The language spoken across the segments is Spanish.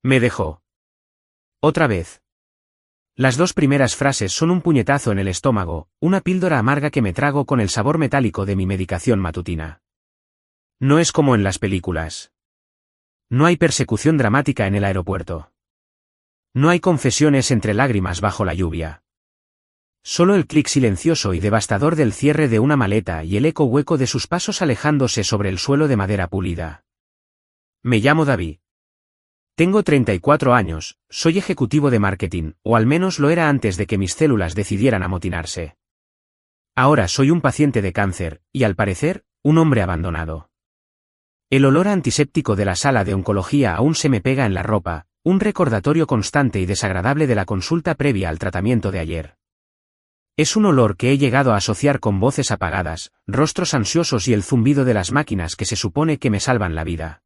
Me dejó. Otra vez. Las dos primeras frases son un puñetazo en el estómago, una píldora amarga que me trago con el sabor metálico de mi medicación matutina. No es como en las películas. No hay persecución dramática en el aeropuerto. No hay confesiones entre lágrimas bajo la lluvia. Solo el clic silencioso y devastador del cierre de una maleta y el eco hueco de sus pasos alejándose sobre el suelo de madera pulida. Me llamo David. Tengo 34 años, soy ejecutivo de marketing, o al menos lo era antes de que mis células decidieran amotinarse. Ahora soy un paciente de cáncer, y al parecer, un hombre abandonado. El olor antiséptico de la sala de oncología aún se me pega en la ropa, un recordatorio constante y desagradable de la consulta previa al tratamiento de ayer. Es un olor que he llegado a asociar con voces apagadas, rostros ansiosos y el zumbido de las máquinas que se supone que me salvan la vida.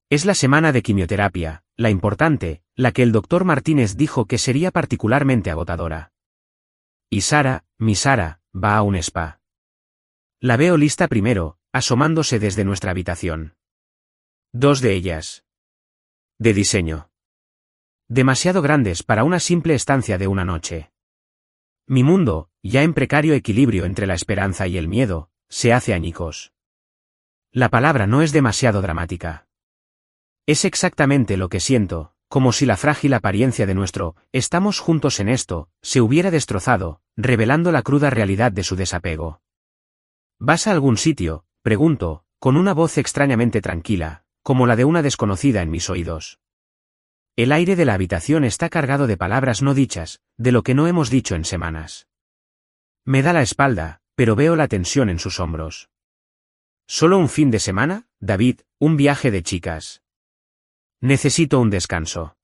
Es la semana de quimioterapia, la importante, la que el doctor Martínez dijo que sería particularmente agotadora. Y Sara, mi Sara, va a un spa. La veo lista primero, asomándose desde nuestra habitación. Dos de ellas. De diseño. Demasiado grandes para una simple estancia de una noche. Mi mundo, ya en precario equilibrio entre la esperanza y el miedo, se hace añicos. La palabra no es demasiado dramática. Es exactamente lo que siento, como si la frágil apariencia de nuestro «estamos juntos en esto» se hubiera destrozado, revelando la cruda realidad de su desapego. ¿Vas a algún sitio?, pregunto, con una voz extrañamente tranquila, como la de una desconocida en mis oídos. El aire de la habitación está cargado de palabras no dichas, de lo que no hemos dicho en semanas. Me da la espalda, pero veo la tensión en sus hombros. ¿Solo un fin de semana, David, un viaje de chicas? Necesito un descanso.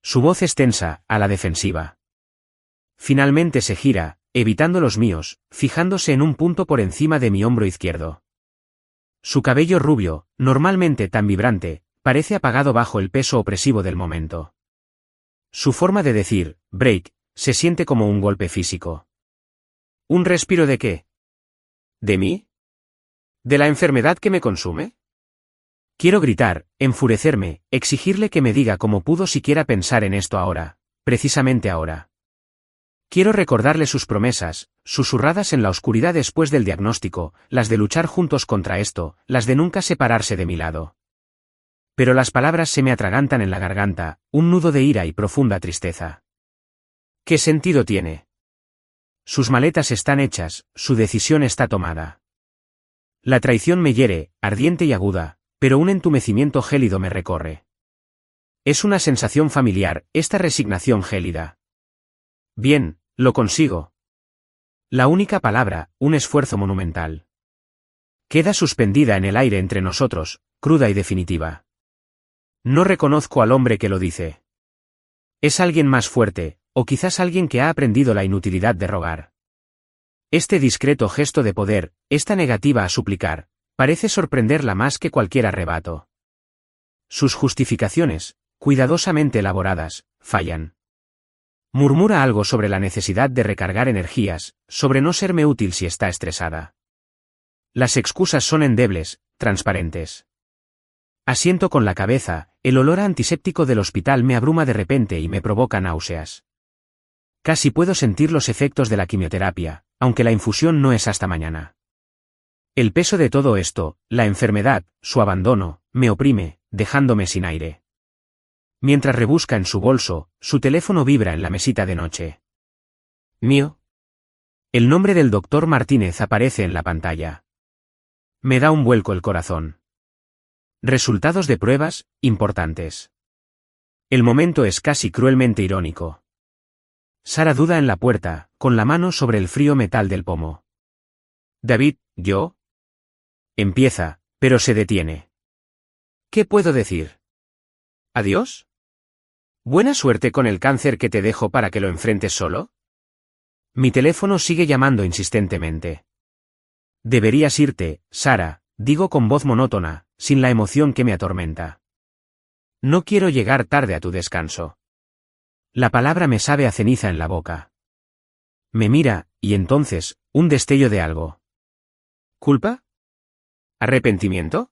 Su voz es tensa, a la defensiva. Finalmente se gira, evitando los míos, fijándose en un punto por encima de mi hombro izquierdo. Su cabello rubio, normalmente tan vibrante, parece apagado bajo el peso opresivo del momento. Su forma de decir, break, se siente como un golpe físico. ¿Un respiro de qué? ¿De mí? ¿De la enfermedad que me consume? Quiero gritar, enfurecerme, exigirle que me diga cómo pudo siquiera pensar en esto ahora, precisamente ahora. Quiero recordarle sus promesas, susurradas en la oscuridad después del diagnóstico, las de luchar juntos contra esto, las de nunca separarse de mi lado. Pero las palabras se me atragantan en la garganta, un nudo de ira y profunda tristeza. ¿Qué sentido tiene? Sus maletas están hechas, su decisión está tomada. La traición me hiere, ardiente y aguda, pero un entumecimiento gélido me recorre. Es una sensación familiar, esta resignación gélida. Bien, lo consigo. La única palabra, un esfuerzo monumental. Queda suspendida en el aire entre nosotros, cruda y definitiva. No reconozco al hombre que lo dice. Es alguien más fuerte, o quizás alguien que ha aprendido la inutilidad de rogar. Este discreto gesto de poder, esta negativa a suplicar, parece sorprenderla más que cualquier arrebato. Sus justificaciones, cuidadosamente elaboradas, fallan. Murmura algo sobre la necesidad de recargar energías, sobre no serme útil si está estresada. Las excusas son endebles, transparentes. Asiento con la cabeza, el olor antiséptico del hospital me abruma de repente y me provoca náuseas. Casi puedo sentir los efectos de la quimioterapia, aunque la infusión no es hasta mañana. El peso de todo esto, la enfermedad, su abandono, me oprime, dejándome sin aire. Mientras rebusca en su bolso, su teléfono vibra en la mesita de noche. ¿Mío? El nombre del doctor Martínez aparece en la pantalla. Me da un vuelco el corazón. Resultados de pruebas, importantes. El momento es casi cruelmente irónico. Sara duda en la puerta, con la mano sobre el frío metal del pomo. David, ¿yo? Empieza, pero se detiene. ¿Qué puedo decir? ¿Adiós? ¿Buena suerte con el cáncer que te dejo para que lo enfrentes solo? Mi teléfono sigue llamando insistentemente. Deberías irte, Sara, digo con voz monótona, sin la emoción que me atormenta. No quiero llegar tarde a tu descanso. La palabra me sabe a ceniza en la boca. Me mira, y entonces, un destello de algo. ¿Culpa? ¿Arrepentimiento?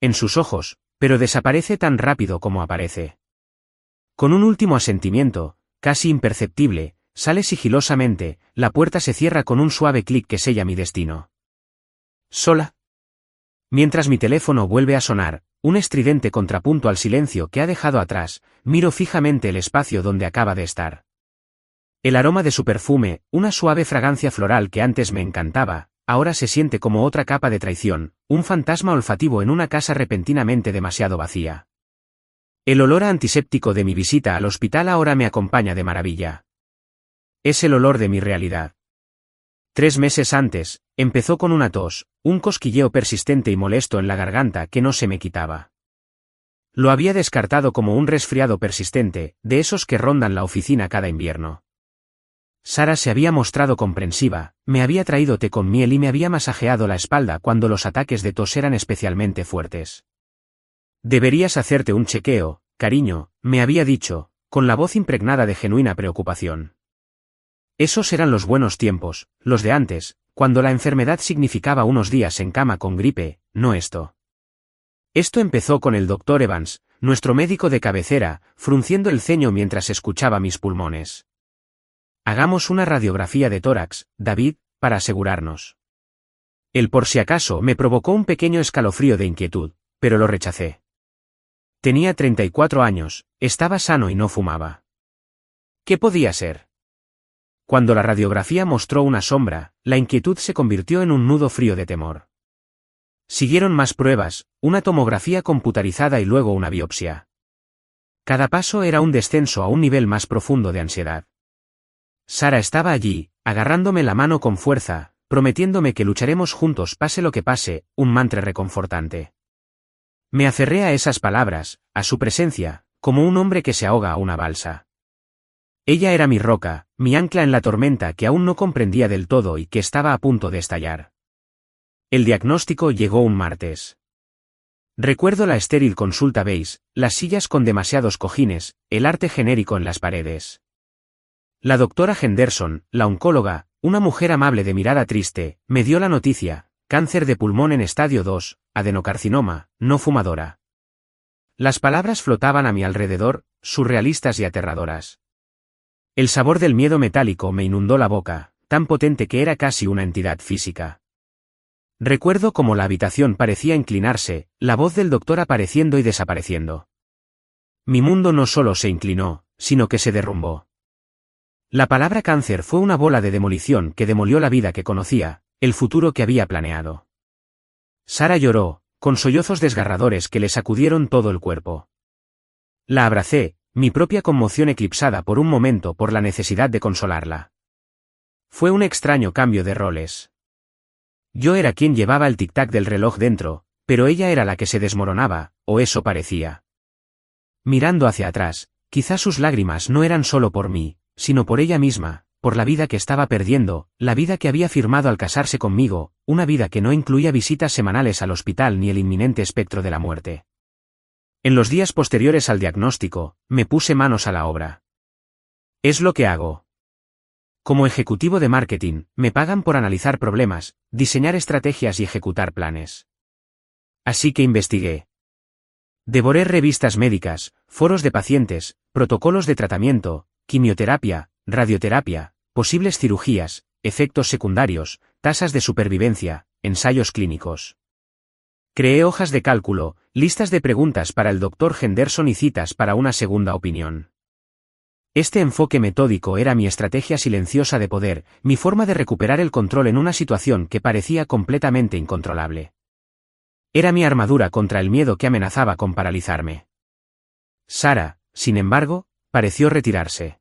En sus ojos, pero desaparece tan rápido como aparece. Con un último asentimiento, casi imperceptible, sale sigilosamente, la puerta se cierra con un suave clic que sella mi destino. Sola. Mientras mi teléfono vuelve a sonar, un estridente contrapunto al silencio que ha dejado atrás, miro fijamente el espacio donde acaba de estar. El aroma de su perfume, una suave fragancia floral que antes me encantaba, ahora se siente como otra capa de traición, un fantasma olfativo en una casa repentinamente demasiado vacía. El olor a antiséptico de mi visita al hospital ahora me acompaña de maravilla. Es el olor de mi realidad. 3 meses antes, empezó con una tos, un cosquilleo persistente y molesto en la garganta que no se me quitaba. Lo había descartado como un resfriado persistente, de esos que rondan la oficina cada invierno. Sara se había mostrado comprensiva, me había traído té con miel y me había masajeado la espalda cuando los ataques de tos eran especialmente fuertes. Deberías hacerte un chequeo, cariño, me había dicho, con la voz impregnada de genuina preocupación. Esos eran los buenos tiempos, los de antes, cuando la enfermedad significaba unos días en cama con gripe, no esto. Esto empezó con el Dr. Evans, nuestro médico de cabecera, frunciendo el ceño mientras escuchaba mis pulmones. Hagamos una radiografía de tórax, David, para asegurarnos. El por si acaso me provocó un pequeño escalofrío de inquietud, pero lo rechacé. Tenía 34 años, estaba sano y no fumaba. ¿Qué podía ser? Cuando la radiografía mostró una sombra, la inquietud se convirtió en un nudo frío de temor. Siguieron más pruebas, una tomografía computarizada y luego una biopsia. Cada paso era un descenso a un nivel más profundo de ansiedad. Sara estaba allí, agarrándome la mano con fuerza, prometiéndome que lucharemos juntos pase lo que pase, un mantra reconfortante. Me aferré a esas palabras, a su presencia, como un hombre que se ahoga a una balsa. Ella era mi roca, mi ancla en la tormenta que aún no comprendía del todo y que estaba a punto de estallar. El diagnóstico llegó un martes. Recuerdo la estéril consulta beige, las sillas con demasiados cojines, el arte genérico en las paredes. La doctora Henderson, la oncóloga, una mujer amable de mirada triste, me dio la noticia: cáncer de pulmón en estadio 2, adenocarcinoma, no fumadora. Las palabras flotaban a mi alrededor, surrealistas y aterradoras. El sabor del miedo metálico me inundó la boca, tan potente que era casi una entidad física. Recuerdo cómo la habitación parecía inclinarse, la voz del doctor apareciendo y desapareciendo. Mi mundo no solo se inclinó, sino que se derrumbó. La palabra cáncer fue una bola de demolición que demolió la vida que conocía, el futuro que había planeado. Sara lloró, con sollozos desgarradores que le sacudieron todo el cuerpo. La abracé, mi propia conmoción eclipsada por un momento por la necesidad de consolarla. Fue un extraño cambio de roles. Yo era quien llevaba el tic-tac del reloj dentro, pero ella era la que se desmoronaba, o eso parecía. Mirando hacia atrás, quizás sus lágrimas no eran solo por mí, sino por ella misma, por la vida que estaba perdiendo, la vida que había firmado al casarse conmigo, una vida que no incluía visitas semanales al hospital ni el inminente espectro de la muerte. En los días posteriores al diagnóstico, me puse manos a la obra. Es lo que hago. Como ejecutivo de marketing, me pagan por analizar problemas, diseñar estrategias y ejecutar planes. Así que investigué. Devoré revistas médicas, foros de pacientes, protocolos de tratamiento, quimioterapia, radioterapia, posibles cirugías, efectos secundarios, tasas de supervivencia, ensayos clínicos. Creé hojas de cálculo, listas de preguntas para el Dr. Henderson y citas para una segunda opinión. Este enfoque metódico era mi estrategia silenciosa de poder, mi forma de recuperar el control en una situación que parecía completamente incontrolable. Era mi armadura contra el miedo que amenazaba con paralizarme. Sara, sin embargo, pareció retirarse.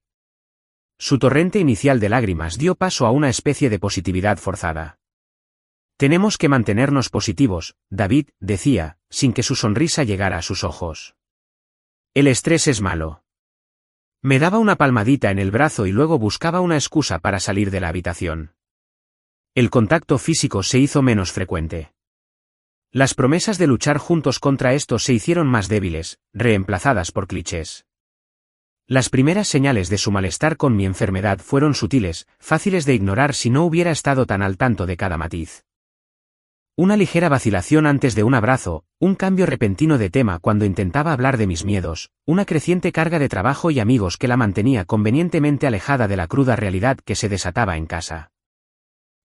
Su torrente inicial de lágrimas dio paso a una especie de positividad forzada. Tenemos que mantenernos positivos, David, decía, sin que su sonrisa llegara a sus ojos. El estrés es malo. Me daba una palmadita en el brazo y luego buscaba una excusa para salir de la habitación. El contacto físico se hizo menos frecuente. Las promesas de luchar juntos contra esto se hicieron más débiles, reemplazadas por clichés. Las primeras señales de su malestar con mi enfermedad fueron sutiles, fáciles de ignorar si no hubiera estado tan al tanto de cada matiz. Una ligera vacilación antes de un abrazo, un cambio repentino de tema cuando intentaba hablar de mis miedos, una creciente carga de trabajo y amigos que la mantenía convenientemente alejada de la cruda realidad que se desataba en casa.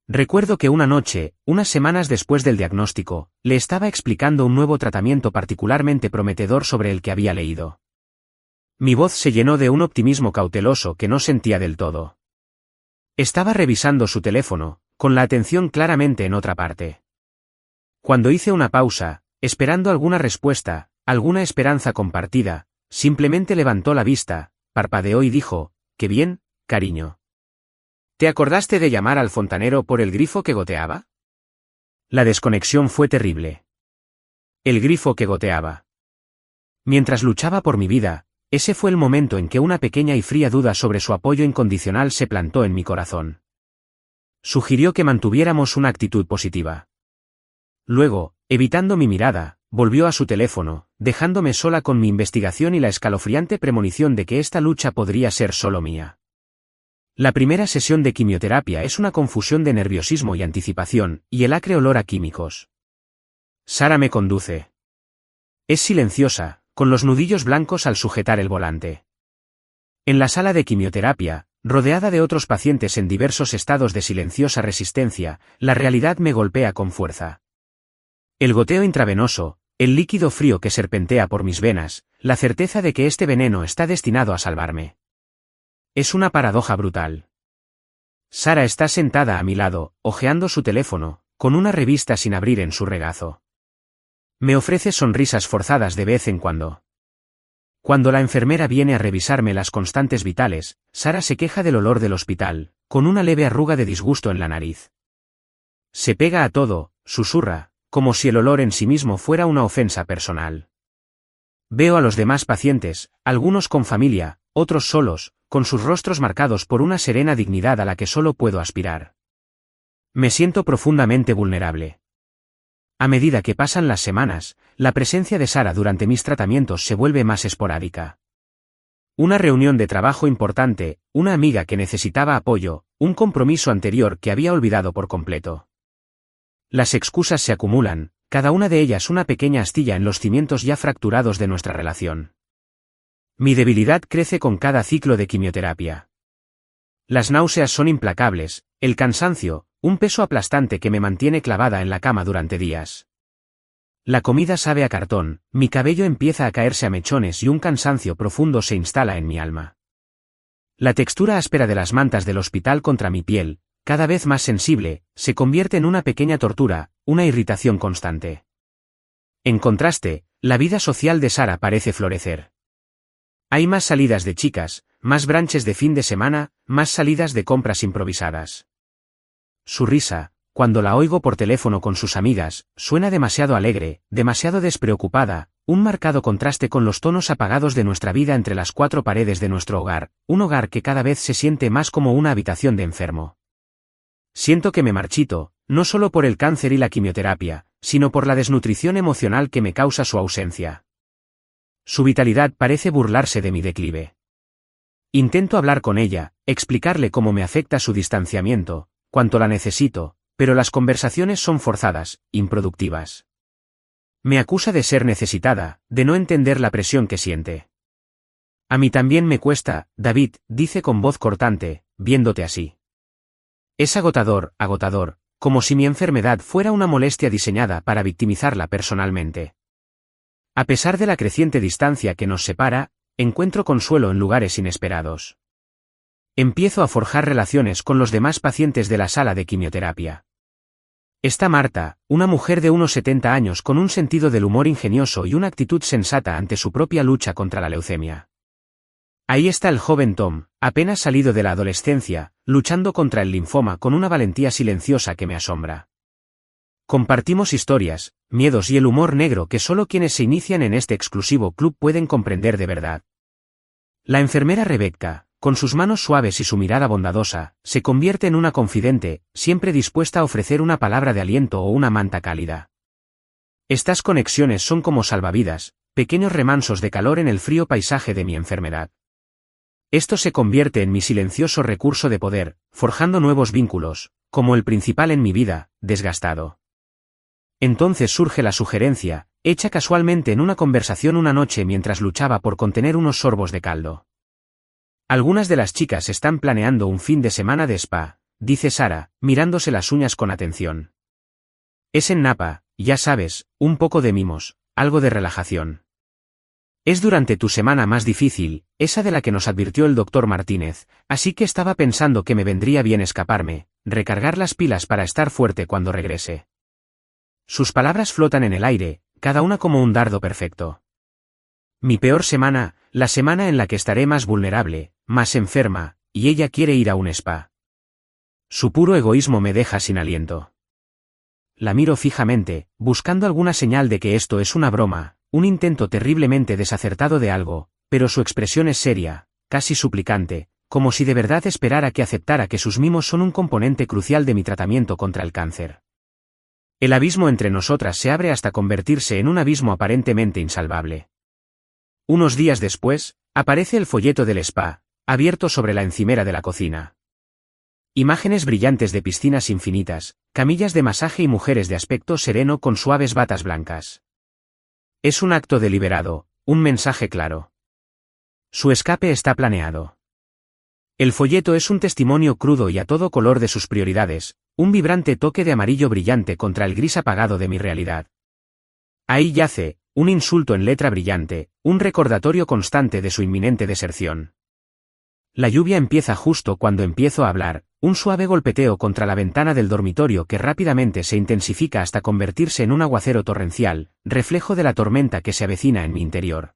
Recuerdo que una noche, unas semanas después del diagnóstico, le estaba explicando un nuevo tratamiento particularmente prometedor sobre el que había leído. Mi voz se llenó de un optimismo cauteloso que no sentía del todo. Estaba revisando su teléfono, con la atención claramente en otra parte. Cuando hice una pausa, esperando alguna respuesta, alguna esperanza compartida, simplemente levantó la vista, parpadeó y dijo: «Qué bien, cariño. ¿Te acordaste de llamar al fontanero por el grifo que goteaba?» La desconexión fue terrible. El grifo que goteaba. Mientras luchaba por mi vida, ese fue el momento en que una pequeña y fría duda sobre su apoyo incondicional se plantó en mi corazón. Sugirió que mantuviéramos una actitud positiva. Luego, evitando mi mirada, volvió a su teléfono, dejándome sola con mi investigación y la escalofriante premonición de que esta lucha podría ser solo mía. La primera sesión de quimioterapia es una confusión de nerviosismo y anticipación, y el acre olor a químicos. Sara me conduce. Es silenciosa, con los nudillos blancos al sujetar el volante. En la sala de quimioterapia, rodeada de otros pacientes en diversos estados de silenciosa resistencia, la realidad me golpea con fuerza. El goteo intravenoso, el líquido frío que serpentea por mis venas, la certeza de que este veneno está destinado a salvarme. Es una paradoja brutal. Sara está sentada a mi lado, hojeando su teléfono, con una revista sin abrir en su regazo. Me ofrece sonrisas forzadas de vez en cuando. Cuando la enfermera viene a revisarme las constantes vitales, Sara se queja del olor del hospital, con una leve arruga de disgusto en la nariz. Se pega a todo, susurra, como si el olor en sí mismo fuera una ofensa personal. Veo a los demás pacientes, algunos con familia, otros solos, con sus rostros marcados por una serena dignidad a la que solo puedo aspirar. Me siento profundamente vulnerable. A medida que pasan las semanas, la presencia de Sara durante mis tratamientos se vuelve más esporádica. Una reunión de trabajo importante, una amiga que necesitaba apoyo, un compromiso anterior que había olvidado por completo. Las excusas se acumulan, cada una de ellas una pequeña astilla en los cimientos ya fracturados de nuestra relación. Mi debilidad crece con cada ciclo de quimioterapia. Las náuseas son implacables, el cansancio, un peso aplastante que me mantiene clavada en la cama durante días. La comida sabe a cartón, mi cabello empieza a caerse a mechones y un cansancio profundo se instala en mi alma. La textura áspera de las mantas del hospital contra mi piel, cada vez más sensible, se convierte en una pequeña tortura, una irritación constante. En contraste, la vida social de Sara parece florecer. Hay más salidas de chicas, más brunches de fin de semana, más salidas de compras improvisadas. Su risa, cuando la oigo por teléfono con sus amigas, suena demasiado alegre, demasiado despreocupada, un marcado contraste con los tonos apagados de nuestra vida entre las cuatro paredes de nuestro hogar, un hogar que cada vez se siente más como una habitación de enfermo. Siento que me marchito, no solo por el cáncer y la quimioterapia, sino por la desnutrición emocional que me causa su ausencia. Su vitalidad parece burlarse de mi declive. Intento hablar con ella, explicarle cómo me afecta su distanciamiento, cuánto la necesito, pero las conversaciones son forzadas, improductivas. Me acusa de ser necesitada, de no entender la presión que siente. A mí también me cuesta, David, dice con voz cortante, viéndote así. Es agotador, como si mi enfermedad fuera una molestia diseñada para victimizarla personalmente. A pesar de la creciente distancia que nos separa, encuentro consuelo en lugares inesperados. Empiezo a forjar relaciones con los demás pacientes de la sala de quimioterapia. Está Marta, una mujer de unos 70 años con un sentido del humor ingenioso y una actitud sensata ante su propia lucha contra la leucemia. Ahí está el joven Tom, apenas salido de la adolescencia, luchando contra el linfoma con una valentía silenciosa que me asombra. Compartimos historias, miedos y el humor negro que solo quienes se inician en este exclusivo club pueden comprender de verdad. La enfermera Rebecca, con sus manos suaves y su mirada bondadosa, se convierte en una confidente, siempre dispuesta a ofrecer una palabra de aliento o una manta cálida. Estas conexiones son como salvavidas, pequeños remansos de calor en el frío paisaje de mi enfermedad. Esto se convierte en mi silencioso recurso de poder, forjando nuevos vínculos, como el principal en mi vida, desgastado. Entonces surge la sugerencia, hecha casualmente en una conversación una noche mientras luchaba por contener unos sorbos de caldo. Algunas de las chicas están planeando un fin de semana de spa, dice Sara, mirándose las uñas con atención. Es en Napa, ya sabes, un poco de mimos, algo de relajación. Es durante tu semana más difícil, esa de la que nos advirtió el doctor Martínez, así que estaba pensando que me vendría bien escaparme, recargar las pilas para estar fuerte cuando regrese. Sus palabras flotan en el aire, cada una como un dardo perfecto. Mi peor semana, la semana en la que estaré más vulnerable, más enferma, y ella quiere ir a un spa. Su puro egoísmo me deja sin aliento. La miro fijamente, buscando alguna señal de que esto es una broma, un intento terriblemente desacertado de algo, pero su expresión es seria, casi suplicante, como si de verdad esperara que aceptara que sus mimos son un componente crucial de mi tratamiento contra el cáncer. El abismo entre nosotras se abre hasta convertirse en un abismo aparentemente insalvable. Unos días después, aparece el folleto del spa, abierto sobre la encimera de la cocina. Imágenes brillantes de piscinas infinitas, camillas de masaje y mujeres de aspecto sereno con suaves batas blancas. Es un acto deliberado, un mensaje claro. Su escape está planeado. El folleto es un testimonio crudo y a todo color de sus prioridades, un vibrante toque de amarillo brillante contra el gris apagado de mi realidad. Ahí yace, un insulto en letra brillante, un recordatorio constante de su inminente deserción. La lluvia empieza justo cuando empiezo a hablar, un suave golpeteo contra la ventana del dormitorio que rápidamente se intensifica hasta convertirse en un aguacero torrencial, reflejo de la tormenta que se avecina en mi interior.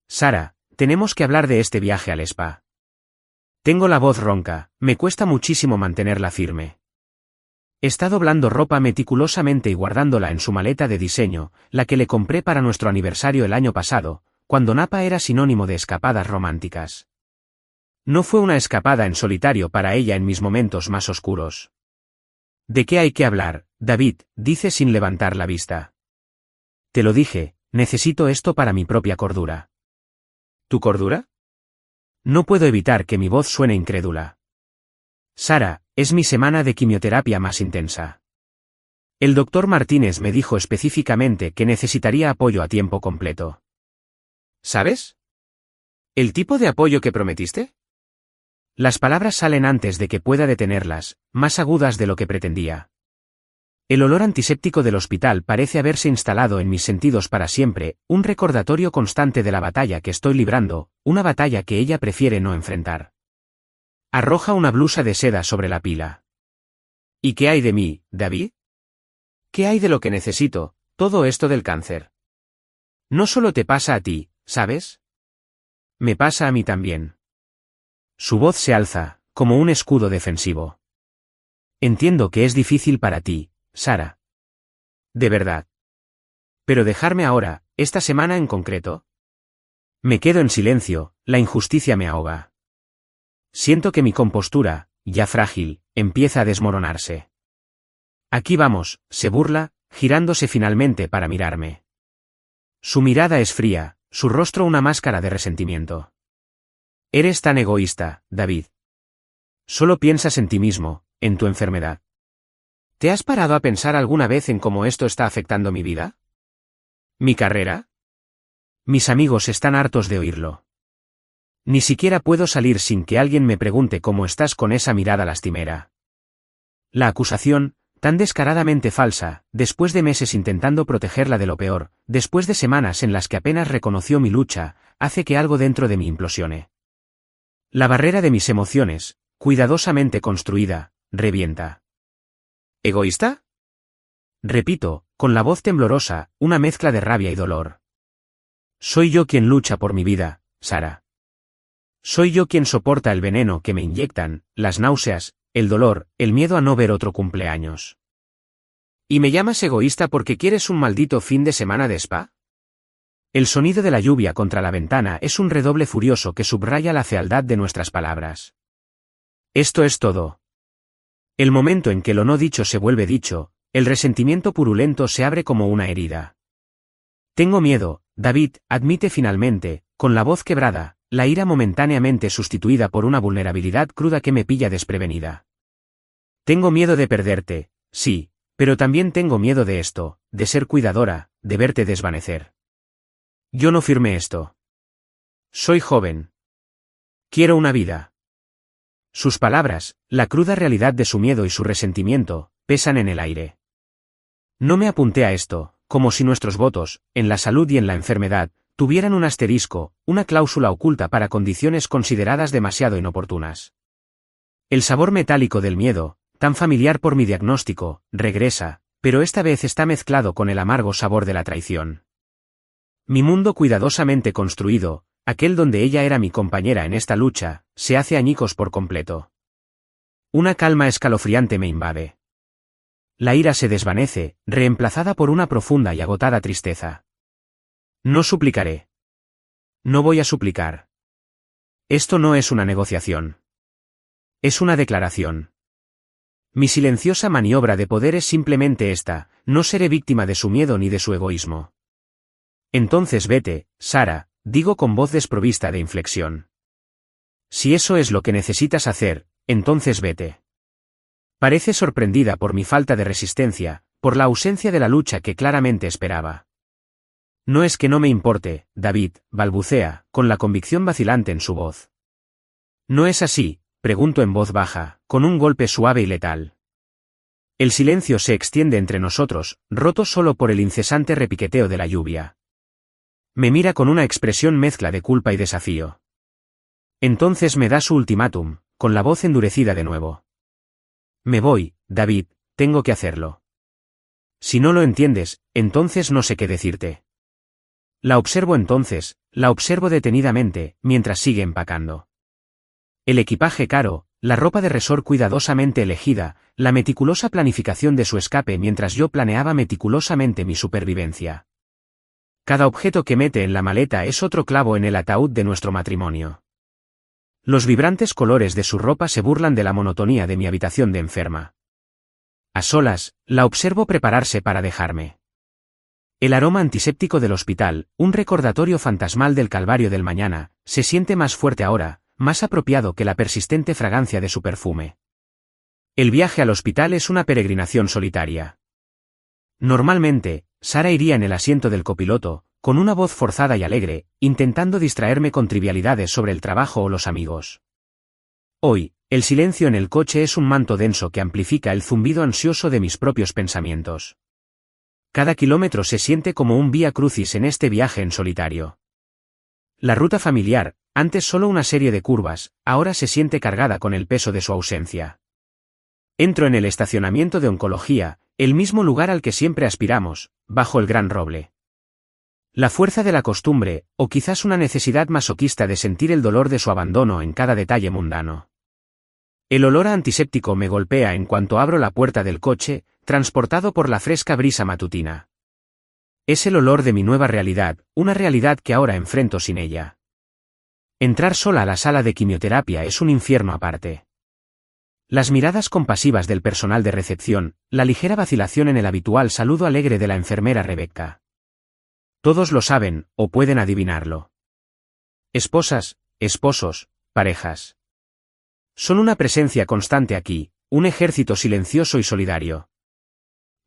Sara, tenemos que hablar de este viaje al spa. Tengo la voz ronca, me cuesta muchísimo mantenerla firme. Está doblando ropa meticulosamente y guardándola en su maleta de diseño, la que le compré para nuestro aniversario el año pasado, cuando Napa era sinónimo de escapadas románticas. No fue una escapada en solitario para ella en mis momentos más oscuros. ¿De qué hay que hablar, David?, dice sin levantar la vista. Te lo dije, necesito esto para mi propia cordura. ¿Tu cordura? No puedo evitar que mi voz suene incrédula. Sara, es mi semana de quimioterapia más intensa. El doctor Martínez me dijo específicamente que necesitaría apoyo a tiempo completo. ¿Sabes? ¿El tipo de apoyo que prometiste? Las palabras salen antes de que pueda detenerlas, más agudas de lo que pretendía. El olor antiséptico del hospital parece haberse instalado en mis sentidos para siempre, un recordatorio constante de la batalla que estoy librando, una batalla que ella prefiere no enfrentar. Arroja una blusa de seda sobre la pila. ¿Y qué hay de mí, David? ¿Qué hay de lo que necesito, todo esto del cáncer? No solo te pasa a ti, ¿sabes? Me pasa a mí también. Su voz se alza, como un escudo defensivo. Entiendo que es difícil para ti, Sara. De verdad. Pero dejarme ahora, esta semana en concreto. Me quedo en silencio, la injusticia me ahoga. Siento que mi compostura, ya frágil, empieza a desmoronarse. Aquí vamos, se burla, girándose finalmente para mirarme. Su mirada es fría, su rostro una máscara de resentimiento. Eres tan egoísta, David. Solo piensas en ti mismo, en tu enfermedad. ¿Te has parado a pensar alguna vez en cómo esto está afectando mi vida? ¿Mi carrera? Mis amigos están hartos de oírlo. Ni siquiera puedo salir sin que alguien me pregunte cómo estás con esa mirada lastimera. La acusación, tan descaradamente falsa, después de meses intentando protegerla de lo peor, después de semanas en las que apenas reconoció mi lucha, hace que algo dentro de mí implosione. La barrera de mis emociones, cuidadosamente construida, revienta. ¿Egoísta? Repito, con la voz temblorosa, una mezcla de rabia y dolor. Soy yo quien lucha por mi vida, Sara. Soy yo quien soporta el veneno que me inyectan, las náuseas, el dolor, el miedo a no ver otro cumpleaños. ¿Y me llamas egoísta porque quieres un maldito fin de semana de spa? El sonido de la lluvia contra la ventana es un redoble furioso que subraya la fealdad de nuestras palabras. Esto es todo. El momento en que lo no dicho se vuelve dicho, el resentimiento purulento se abre como una herida. Tengo miedo, David, admite finalmente, con la voz quebrada, la ira momentáneamente sustituida por una vulnerabilidad cruda que me pilla desprevenida. Tengo miedo de perderte, sí, Pero también tengo miedo de esto, de ser cuidadora, de verte desvanecer. Yo no firmé esto. Soy joven. Quiero una vida. Sus palabras, la cruda realidad de su miedo y su resentimiento, pesan en el aire. No me apunté a esto, como si nuestros votos, en la salud y en la enfermedad, tuvieran un asterisco, una cláusula oculta para condiciones consideradas demasiado inoportunas. El sabor metálico del miedo, tan familiar por mi diagnóstico, regresa, pero esta vez está mezclado con el amargo sabor de la traición. Mi mundo cuidadosamente construido, aquel donde ella era mi compañera en esta lucha, se hace añicos por completo. Una calma escalofriante me invade. La ira se desvanece, reemplazada por una profunda y agotada tristeza. No suplicaré. No voy a suplicar. Esto no es una negociación. Es una declaración. Mi silenciosa maniobra de poder es simplemente esta: no seré víctima de su miedo ni de su egoísmo. Entonces vete, Sara, digo con voz desprovista de inflexión. Si eso es lo que necesitas hacer, entonces vete. Parece sorprendida por mi falta de resistencia, por la ausencia de la lucha que claramente esperaba. No es que no me importe, David, balbucea, con la convicción vacilante en su voz. ¿No es así?, pregunto en voz baja, con un golpe suave y letal. El silencio se extiende entre nosotros, roto solo por el incesante repiqueteo de la lluvia. Me mira con una expresión mezcla de culpa y desafío. Entonces me da su ultimátum, con la voz endurecida de nuevo. Me voy, David, tengo que hacerlo. Si no lo entiendes, entonces no sé qué decirte. La observo entonces, la observo detenidamente, mientras sigue empacando. El equipaje caro, la ropa de resort cuidadosamente elegida, la meticulosa planificación de su escape mientras yo planeaba meticulosamente mi supervivencia. Cada objeto que mete en la maleta es otro clavo en el ataúd de nuestro matrimonio. Los vibrantes colores de su ropa se burlan de la monotonía de mi habitación de enferma. A solas, la observo prepararse para dejarme. El aroma antiséptico del hospital, un recordatorio fantasmal del calvario del mañana, se siente más fuerte ahora, más apropiado que la persistente fragancia de su perfume. El viaje al hospital es una peregrinación solitaria. Normalmente, Sara iría en el asiento del copiloto, con una voz forzada y alegre, intentando distraerme con trivialidades sobre el trabajo o los amigos. Hoy, el silencio en el coche es un manto denso que amplifica el zumbido ansioso de mis propios pensamientos. Cada kilómetro se siente como un vía crucis en este viaje en solitario. La ruta familiar, antes solo una serie de curvas, ahora se siente cargada con el peso de su ausencia. Entro en el estacionamiento de oncología, el mismo lugar al que siempre aspiramos, bajo el gran roble. La fuerza de la costumbre, o quizás una necesidad masoquista de sentir el dolor de su abandono en cada detalle mundano. El olor a antiséptico me golpea en cuanto abro la puerta del coche, transportado por la fresca brisa matutina. Es el olor de mi nueva realidad, una realidad que ahora enfrento sin ella. Entrar sola a la sala de quimioterapia es un infierno aparte. Las miradas compasivas del personal de recepción, la ligera vacilación en el habitual saludo alegre de la enfermera Rebecca. Todos lo saben, o pueden adivinarlo. Esposas, esposos, parejas. Son una presencia constante aquí, un ejército silencioso y solidario.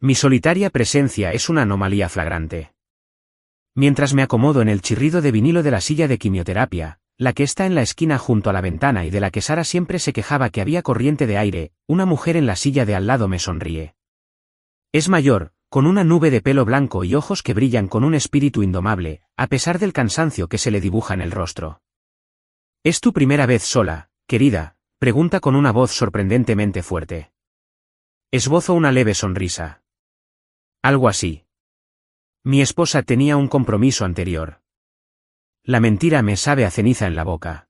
Mi solitaria presencia es una anomalía flagrante. Mientras me acomodo en el chirrido de vinilo de la silla de quimioterapia, la que está en la esquina junto a la ventana y de la que Sara siempre se quejaba que había corriente de aire, una mujer en la silla de al lado me sonríe. Es mayor, con una nube de pelo blanco y ojos que brillan con un espíritu indomable, a pesar del cansancio que se le dibuja en el rostro. ¿Es tu primera vez sola, querida?, pregunta con una voz sorprendentemente fuerte. Esbozo una leve sonrisa. Algo así. Mi esposa tenía un compromiso anterior. La mentira me sabe a ceniza en la boca.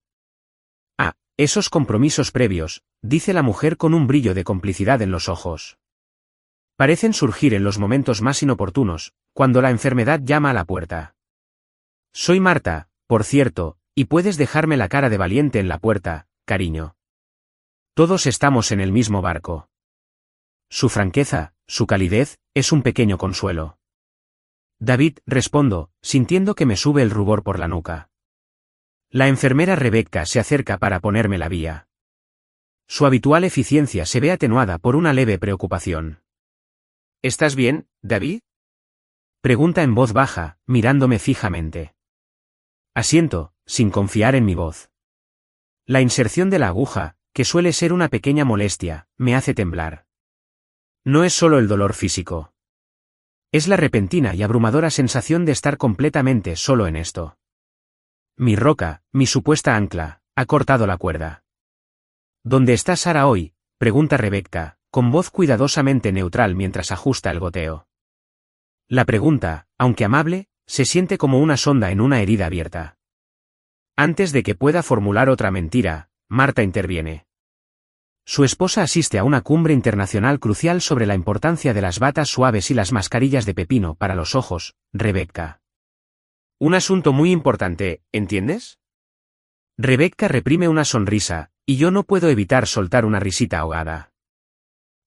Ah, esos compromisos previos, dice la mujer con un brillo de complicidad en los ojos. Parecen surgir en los momentos más inoportunos, cuando la enfermedad llama a la puerta. Soy Marta, por cierto, y puedes dejarme la cara de valiente en la puerta, cariño. Todos estamos en el mismo barco. Su franqueza, su calidez, es un pequeño consuelo. David, respondo, sintiendo que me sube el rubor por la nuca. La enfermera Rebecca se acerca para ponerme la vía. Su habitual eficiencia se ve atenuada por una leve preocupación. ¿Estás bien, David? Pregunta en voz baja, mirándome fijamente. Asiento, sin confiar en mi voz. La inserción de la aguja, que suele ser una pequeña molestia, me hace temblar. No es solo el dolor físico. Es la repentina y abrumadora sensación de estar completamente solo en esto. Mi roca, mi supuesta ancla, ha cortado la cuerda. ¿Dónde está Sara hoy?, pregunta Rebecca, con voz cuidadosamente neutral mientras ajusta el goteo. La pregunta, aunque amable, se siente como una sonda en una herida abierta. Antes de que pueda formular otra mentira, Marta interviene. Su esposa asiste a una cumbre internacional crucial sobre la importancia de las batas suaves y las mascarillas de pepino para los ojos, Rebecca. Un asunto muy importante, ¿entiendes? Rebecca reprime una sonrisa, y yo no puedo evitar soltar una risita ahogada.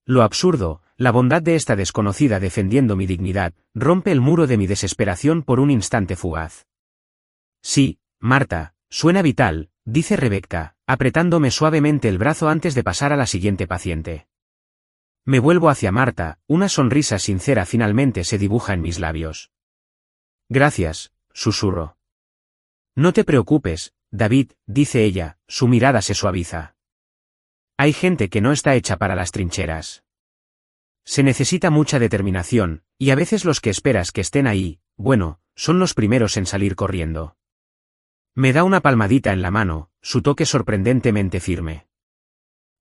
Lo absurdo, la bondad de esta desconocida defendiendo mi dignidad, rompe el muro de mi desesperación por un instante fugaz. Sí, Marta, suena vital, dice Rebecca, apretándome suavemente el brazo antes de pasar a la siguiente paciente. Me vuelvo hacia Marta, una sonrisa sincera finalmente se dibuja en mis labios. Gracias, susurro. No te preocupes, David, dice ella, su mirada se suaviza. Hay gente que no está hecha para las trincheras. Se necesita mucha determinación, y a veces los que esperas que estén ahí, bueno, son los primeros en salir corriendo. Me da una palmadita en la mano, su toque sorprendentemente firme.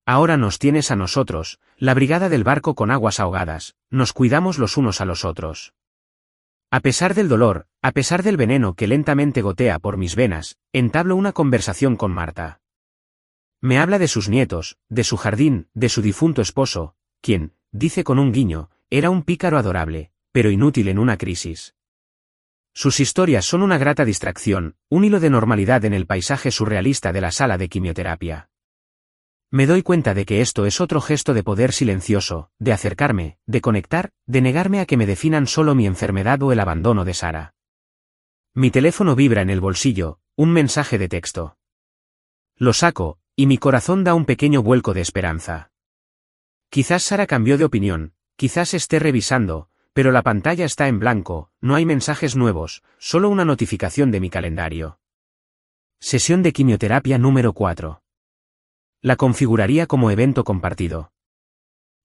Ahora nos tienes a nosotros, la brigada del barco con aguas ahogadas, nos cuidamos los unos a los otros. A pesar del dolor, a pesar del veneno que lentamente gotea por mis venas, entablo una conversación con Marta. Me habla de sus nietos, de su jardín, de su difunto esposo, quien, dice con un guiño, era un pícaro adorable, pero inútil en una crisis. Sus historias son una grata distracción, un hilo de normalidad en el paisaje surrealista de la sala de quimioterapia. Me doy cuenta de que esto es otro gesto de poder silencioso, de acercarme, de conectar, de negarme a que me definan solo mi enfermedad o el abandono de Sara. Mi teléfono vibra en el bolsillo, un mensaje de texto. Lo saco, y mi corazón da un pequeño vuelco de esperanza. Quizás Sara cambió de opinión, quizás esté revisando, pero la pantalla está en blanco, no hay mensajes nuevos, solo una notificación de mi calendario. Sesión de quimioterapia número 4. La configuraría como evento compartido.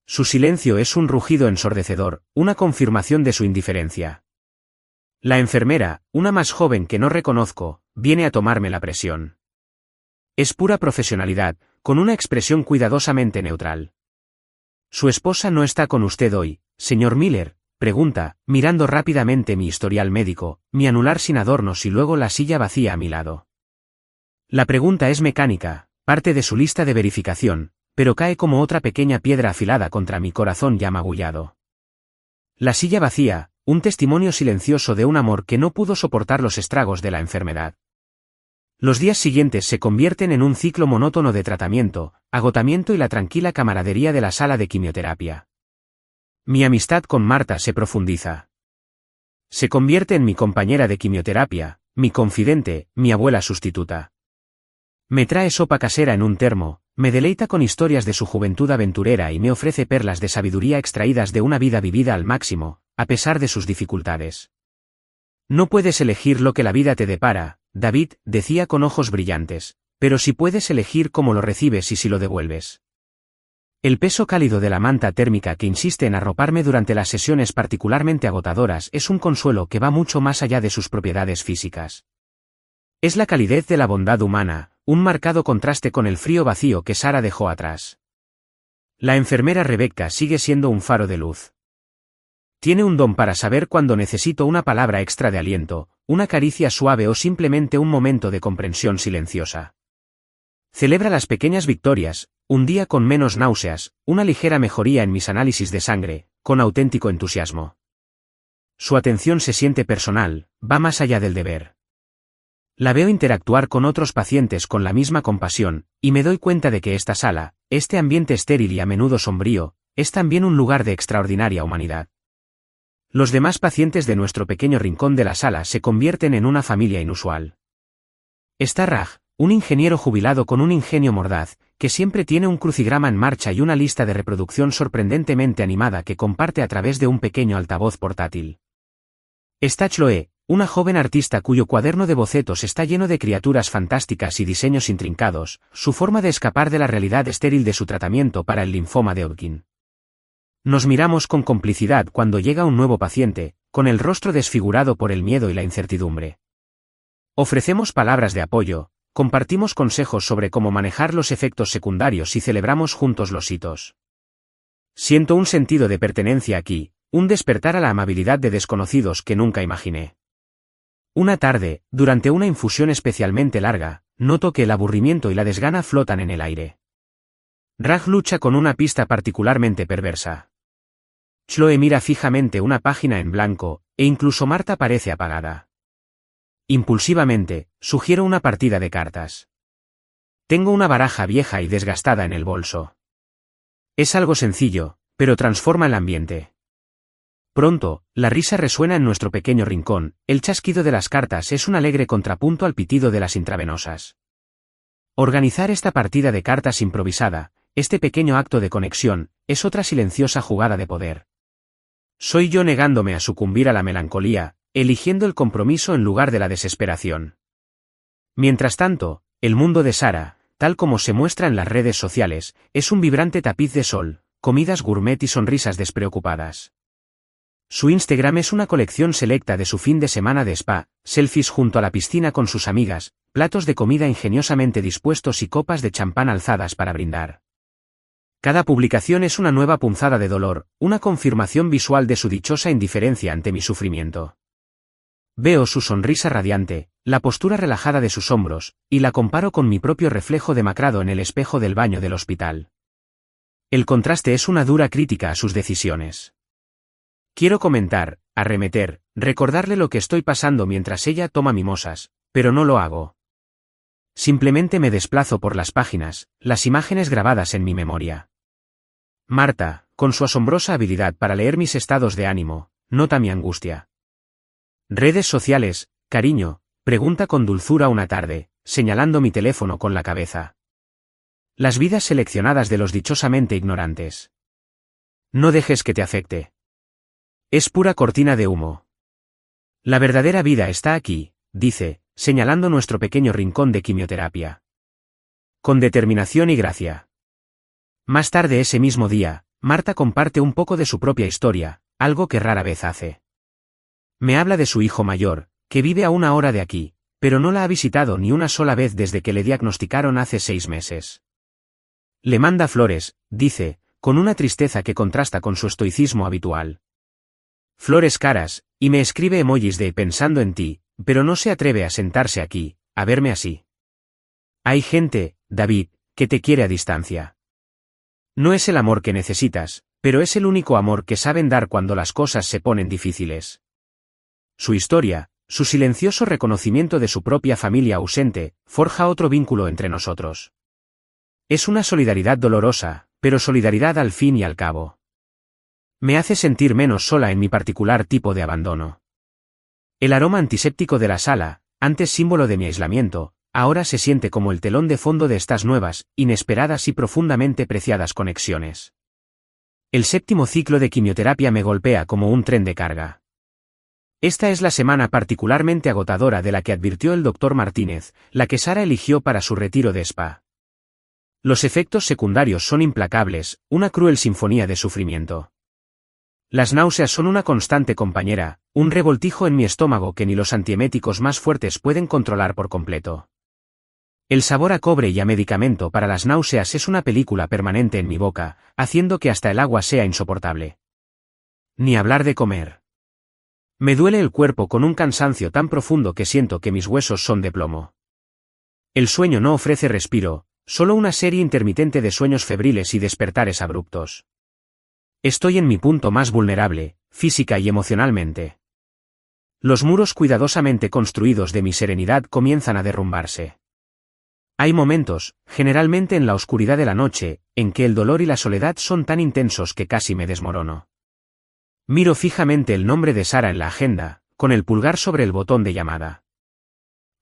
Su silencio es un rugido ensordecedor, una confirmación de su indiferencia. La enfermera, una más joven que no reconozco, viene a tomarme la presión. Es pura profesionalidad, con una expresión cuidadosamente neutral. ¿Su esposa no está con usted hoy, señor Miller?, pregunta, mirando rápidamente mi historial médico, mi anular sin adornos y luego la silla vacía a mi lado. La pregunta es mecánica, parte de su lista de verificación, pero cae como otra pequeña piedra afilada contra mi corazón ya magullado. La silla vacía, un testimonio silencioso de un amor que no pudo soportar los estragos de la enfermedad. Los días siguientes se convierten en un ciclo monótono de tratamiento, agotamiento y la tranquila camaradería de la sala de quimioterapia. Mi amistad con Marta se profundiza. Se convierte en mi compañera de quimioterapia, mi confidente, mi abuela sustituta. Me trae sopa casera en un termo, me deleita con historias de su juventud aventurera y me ofrece perlas de sabiduría extraídas de una vida vivida al máximo, a pesar de sus dificultades. No puedes elegir lo que la vida te depara, David, decía con ojos brillantes, pero sí puedes elegir cómo lo recibes y si lo devuelves. El peso cálido de la manta térmica que insiste en arroparme durante las sesiones particularmente agotadoras es un consuelo que va mucho más allá de sus propiedades físicas. Es la calidez de la bondad humana, un marcado contraste con el frío vacío que Sara dejó atrás. La enfermera Rebecca sigue siendo un faro de luz. Tiene un don para saber cuando necesito una palabra extra de aliento, una caricia suave o simplemente un momento de comprensión silenciosa. Celebra las pequeñas victorias, un día con menos náuseas, una ligera mejoría en mis análisis de sangre, con auténtico entusiasmo. Su atención se siente personal, va más allá del deber. La veo interactuar con otros pacientes con la misma compasión, y me doy cuenta de que esta sala, este ambiente estéril y a menudo sombrío, es también un lugar de extraordinaria humanidad. Los demás pacientes de nuestro pequeño rincón de la sala se convierten en una familia inusual. Está Raj, un ingeniero jubilado con un ingenio mordaz, que siempre tiene un crucigrama en marcha y una lista de reproducción sorprendentemente animada que comparte a través de un pequeño altavoz portátil. Está Chloe, una joven artista cuyo cuaderno de bocetos está lleno de criaturas fantásticas y diseños intrincados, su forma de escapar de la realidad estéril de su tratamiento para el linfoma de Hodgkin. Nos miramos con complicidad cuando llega un nuevo paciente, con el rostro desfigurado por el miedo y la incertidumbre. Ofrecemos palabras de apoyo, compartimos consejos sobre cómo manejar los efectos secundarios y celebramos juntos los hitos. Siento un sentido de pertenencia aquí, un despertar a la amabilidad de desconocidos que nunca imaginé. Una tarde, durante una infusión especialmente larga, noto que el aburrimiento y la desgana flotan en el aire. Raj lucha con una pista particularmente perversa. Chloe mira fijamente una página en blanco, e incluso Marta parece apagada. Impulsivamente, sugiero una partida de cartas. Tengo una baraja vieja y desgastada en el bolso. Es algo sencillo, pero transforma el ambiente. Pronto, la risa resuena en nuestro pequeño rincón, el chasquido de las cartas es un alegre contrapunto al pitido de las intravenosas. Organizar esta partida de cartas improvisada, este pequeño acto de conexión, es otra silenciosa jugada de poder. Soy yo negándome a sucumbir a la melancolía, eligiendo el compromiso en lugar de la desesperación. Mientras tanto, el mundo de Sara, tal como se muestra en las redes sociales, es un vibrante tapiz de sol, comidas gourmet y sonrisas despreocupadas. Su Instagram es una colección selecta de su fin de semana de spa, selfies junto a la piscina con sus amigas, platos de comida ingeniosamente dispuestos y copas de champán alzadas para brindar. Cada publicación es una nueva punzada de dolor, una confirmación visual de su dichosa indiferencia ante mi sufrimiento. Veo su sonrisa radiante, la postura relajada de sus hombros, y la comparo con mi propio reflejo demacrado en el espejo del baño del hospital. El contraste es una dura crítica a sus decisiones. Quiero comentar, arremeter, recordarle lo que estoy pasando mientras ella toma mimosas, pero no lo hago. Simplemente me desplazo por las páginas, las imágenes grabadas en mi memoria. Marta, con su asombrosa habilidad para leer mis estados de ánimo, nota mi angustia. Redes sociales, cariño, pregunta con dulzura una tarde, señalando mi teléfono con la cabeza. Las vidas seleccionadas de los dichosamente ignorantes. No dejes que te afecte. Es pura cortina de humo. La verdadera vida está aquí, dice, señalando nuestro pequeño rincón de quimioterapia. Con determinación y gracia. Más tarde ese mismo día, Marta comparte un poco de su propia historia, algo que rara vez hace. Me habla de su hijo mayor, que vive a 1 hora de aquí, pero no la ha visitado ni una sola vez desde que le diagnosticaron hace 6 meses. Le manda flores, dice, con una tristeza que contrasta con su estoicismo habitual. Flores caras, y me escribe emojis de pensando en ti, pero no se atreve a sentarse aquí, a verme así. Hay gente, David, que te quiere a distancia. No es el amor que necesitas, pero es el único amor que saben dar cuando las cosas se ponen difíciles. Su historia, su silencioso reconocimiento de su propia familia ausente, forja otro vínculo entre nosotros. Es una solidaridad dolorosa, pero solidaridad al fin y al cabo. Me hace sentir menos sola en mi particular tipo de abandono. El aroma antiséptico de la sala, antes símbolo de mi aislamiento, ahora se siente como el telón de fondo de estas nuevas, inesperadas y profundamente preciadas conexiones. El 7º ciclo de quimioterapia me golpea como un tren de carga. Esta es la semana particularmente agotadora de la que advirtió el Dr. Martínez, la que Sara eligió para su retiro de spa. Los efectos secundarios son implacables, una cruel sinfonía de sufrimiento. Las náuseas son una constante compañera, un revoltijo en mi estómago que ni los antieméticos más fuertes pueden controlar por completo. El sabor a cobre y a medicamento para las náuseas es una película permanente en mi boca, haciendo que hasta el agua sea insoportable. Ni hablar de comer. Me duele el cuerpo con un cansancio tan profundo que siento que mis huesos son de plomo. El sueño no ofrece respiro, solo una serie intermitente de sueños febriles y despertares abruptos. Estoy en mi punto más vulnerable, física y emocionalmente. Los muros cuidadosamente construidos de mi serenidad comienzan a derrumbarse. Hay momentos, generalmente en la oscuridad de la noche, en que el dolor y la soledad son tan intensos que casi me desmorono. Miro fijamente el nombre de Sara en la agenda, con el pulgar sobre el botón de llamada.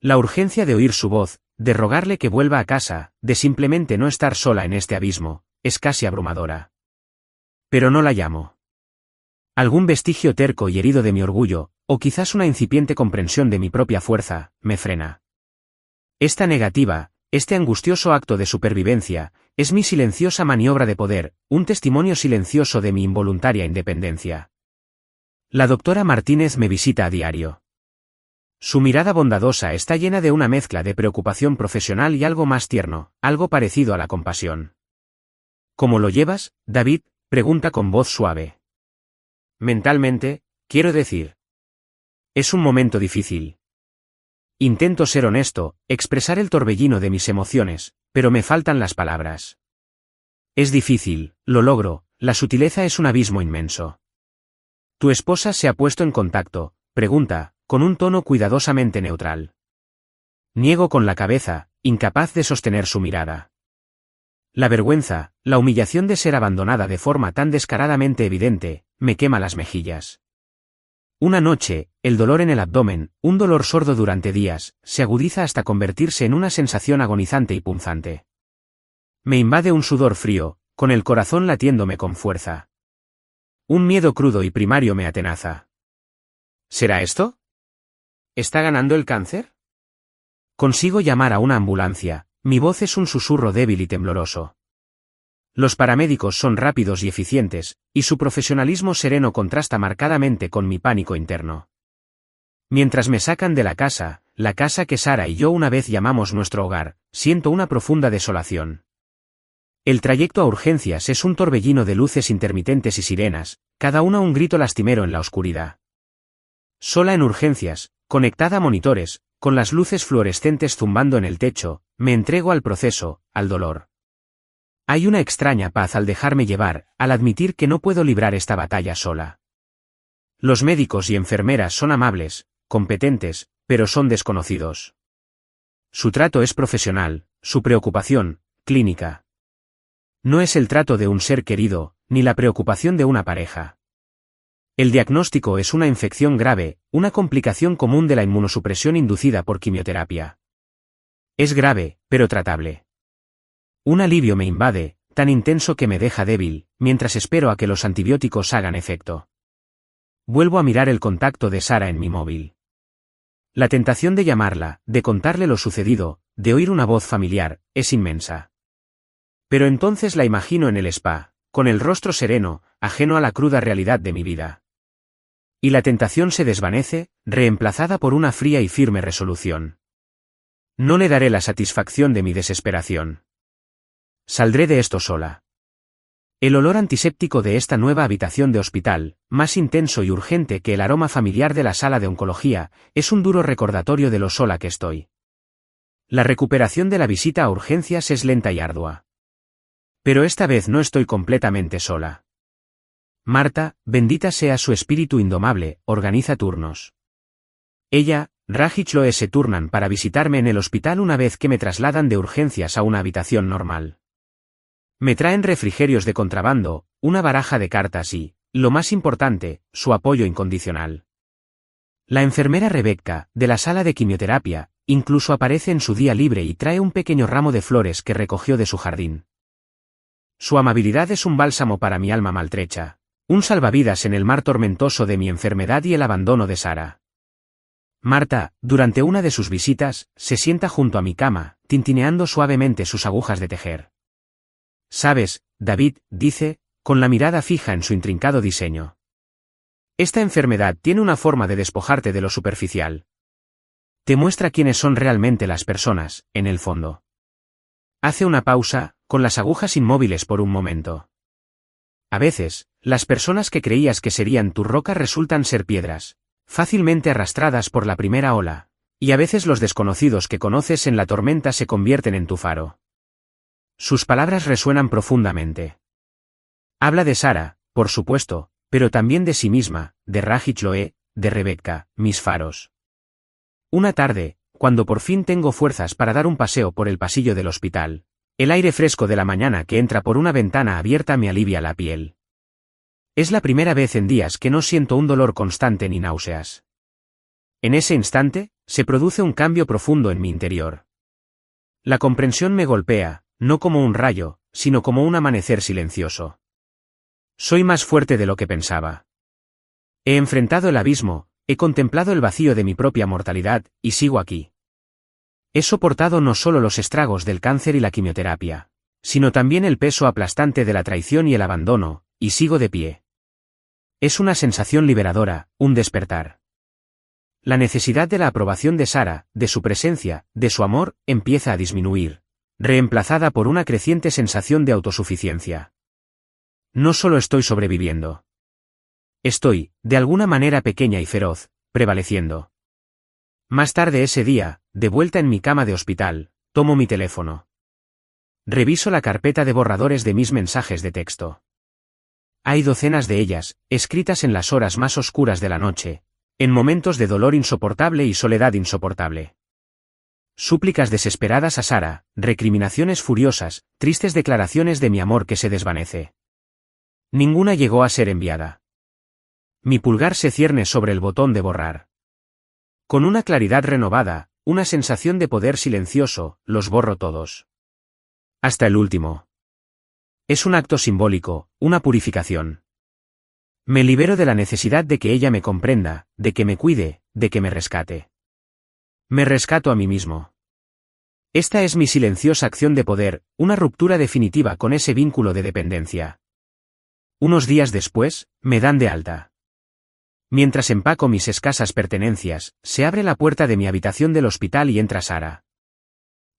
La urgencia de oír su voz, de rogarle que vuelva a casa, de simplemente no estar sola en este abismo, es casi abrumadora. Pero no la llamo. Algún vestigio terco y herido de mi orgullo, o quizás una incipiente comprensión de mi propia fuerza, me frena. Esta negativa, este angustioso acto de supervivencia, es mi silenciosa maniobra de poder, un testimonio silencioso de mi involuntaria independencia. La doctora Martínez me visita a diario. Su mirada bondadosa está llena de una mezcla de preocupación profesional y algo más tierno, algo parecido a la compasión. ¿Cómo lo llevas, David?, pregunta con voz suave. Mentalmente, quiero decir. Es un momento difícil. Intento ser honesto, expresar el torbellino de mis emociones, pero me faltan las palabras. Es difícil, lo logro, la sutileza es un abismo inmenso. ¿Tu esposa se ha puesto en contacto?, pregunta, con un tono cuidadosamente neutral. Niego con la cabeza, incapaz de sostener su mirada. La vergüenza, la humillación de ser abandonada de forma tan descaradamente evidente, me quema las mejillas. Una noche, el dolor en el abdomen, un dolor sordo durante días, se agudiza hasta convertirse en una sensación agonizante y punzante. Me invade un sudor frío, con el corazón latiéndome con fuerza. Un miedo crudo y primario me atenaza. ¿Será esto? ¿Está ganando el cáncer? Consigo llamar a una ambulancia, mi voz es un susurro débil y tembloroso. Los paramédicos son rápidos y eficientes, y su profesionalismo sereno contrasta marcadamente con mi pánico interno. Mientras me sacan de la casa que Sara y yo una vez llamamos nuestro hogar, siento una profunda desolación. El trayecto a urgencias es un torbellino de luces intermitentes y sirenas, cada una un grito lastimero en la oscuridad. Sola en urgencias, conectada a monitores, con las luces fluorescentes zumbando en el techo, me entrego al proceso, al dolor. Hay una extraña paz al dejarme llevar, al admitir que no puedo librar esta batalla sola. Los médicos y enfermeras son amables, competentes, pero son desconocidos. Su trato es profesional, su preocupación, clínica. No es el trato de un ser querido, ni la preocupación de una pareja. El diagnóstico es una infección grave, una complicación común de la inmunosupresión inducida por quimioterapia. Es grave, pero tratable. Un alivio me invade, tan intenso que me deja débil, mientras espero a que los antibióticos hagan efecto. Vuelvo a mirar el contacto de Sara en mi móvil. La tentación de llamarla, de contarle lo sucedido, de oír una voz familiar, es inmensa. Pero entonces la imagino en el spa, con el rostro sereno, ajeno a la cruda realidad de mi vida. Y la tentación se desvanece, reemplazada por una fría y firme resolución. No le daré la satisfacción de mi desesperación. Saldré de esto sola. El olor antiséptico de esta nueva habitación de hospital, más intenso y urgente que el aroma familiar de la sala de oncología, es un duro recordatorio de lo sola que estoy. La recuperación de la visita a urgencias es lenta y ardua. Pero esta vez no estoy completamente sola. Marta, bendita sea su espíritu indomable, organiza turnos. Ella, Raj y Chloe se turnan para visitarme en el hospital una vez que me trasladan de urgencias a una habitación normal. Me traen refrigerios de contrabando, una baraja de cartas y, lo más importante, su apoyo incondicional. La enfermera Rebecca, de la sala de quimioterapia, incluso aparece en su día libre y trae un pequeño ramo de flores que recogió de su jardín. Su amabilidad es un bálsamo para mi alma maltrecha, un salvavidas en el mar tormentoso de mi enfermedad y el abandono de Sara. Marta, durante una de sus visitas, se sienta junto a mi cama, tintineando suavemente sus agujas de tejer. «Sabes, David», dice, con la mirada fija en su intrincado diseño. «Esta enfermedad tiene una forma de despojarte de lo superficial. Te muestra quiénes son realmente las personas, en el fondo». Hace una pausa, con las agujas inmóviles por un momento. A veces, las personas que creías que serían tu roca resultan ser piedras, fácilmente arrastradas por la primera ola, y a veces los desconocidos que conoces en la tormenta se convierten en tu faro. Sus palabras resuenan profundamente. Habla de Sara, por supuesto, pero también de sí misma, de Raj y Chloe, de Rebecca, mis faros. Una tarde, cuando por fin tengo fuerzas para dar un paseo por el pasillo del hospital, el aire fresco de la mañana que entra por una ventana abierta me alivia la piel. Es la primera vez en días que no siento un dolor constante ni náuseas. En ese instante, se produce un cambio profundo en mi interior. La comprensión me golpea, no como un rayo, sino como un amanecer silencioso. Soy más fuerte de lo que pensaba. He enfrentado el abismo, he contemplado el vacío de mi propia mortalidad, y sigo aquí. He soportado no solo los estragos del cáncer y la quimioterapia, sino también el peso aplastante de la traición y el abandono, y sigo de pie. Es una sensación liberadora, un despertar. La necesidad de la aprobación de Sara, de su presencia, de su amor, empieza a disminuir, reemplazada por una creciente sensación de autosuficiencia. No solo estoy sobreviviendo. Estoy, de alguna manera pequeña y feroz, prevaleciendo. Más tarde ese día, de vuelta en mi cama de hospital, tomo mi teléfono. Reviso la carpeta de borradores de mis mensajes de texto. Hay docenas de ellas, escritas en las horas más oscuras de la noche, en momentos de dolor insoportable y soledad insoportable. Súplicas desesperadas a Sara, recriminaciones furiosas, tristes declaraciones de mi amor que se desvanece. Ninguna llegó a ser enviada. Mi pulgar se cierne sobre el botón de borrar. Con una claridad renovada, una sensación de poder silencioso, los borro todos. Hasta el último. Es un acto simbólico, una purificación. Me libero de la necesidad de que ella me comprenda, de que me cuide, de que me rescate. Me rescato a mí mismo. Esta es mi silenciosa acción de poder, una ruptura definitiva con ese vínculo de dependencia. Unos días después, me dan de alta. Mientras empaco mis escasas pertenencias, se abre la puerta de mi habitación del hospital y entra Sara.